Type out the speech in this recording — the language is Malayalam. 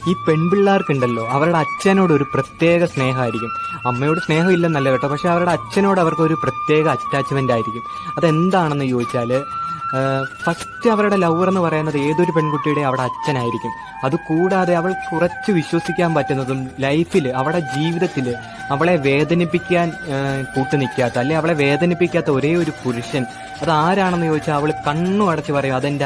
ഈ പെൺപിള്ളേർക്കുണ്ടല്ലോ അവരുടെ അച്ഛനോട് ഒരു പ്രത്യേക സ്നേഹമായിരിക്കും. അമ്മയോട് സ്നേഹം ഇല്ലെന്നല്ല കേട്ടോ, പക്ഷെ അവരുടെ അച്ഛനോട് അവർക്ക് ഒരു പ്രത്യേക അറ്റാച്ച്മെന്റ് ആയിരിക്കും. അതെന്താണെന്ന് ചോദിച്ചാൽ ഫസ്റ്റ് അവരുടെ ലവർ എന്ന് പറയുന്നത് ഏതൊരു പെൺകുട്ടിയുടെ അവിടെ അച്ഛനായിരിക്കും. അതുകൂടാതെ അവൾ കുറച്ച് വിശ്വസിക്കാൻ പറ്റുന്നതും ലൈഫിൽ അവളുടെ ജീവിതത്തിൽ അവളെ വേദനിപ്പിക്കാൻ കൂട്ടുനിൽക്കാത്ത അല്ലെ അവളെ വേദനിപ്പിക്കാത്ത ഒരേ ഒരു പുരുഷൻ അത് ആരാണെന്ന് ചോദിച്ചാൽ അവൾ കണ്ണു അടച്ച് പറയും അതെന്റെ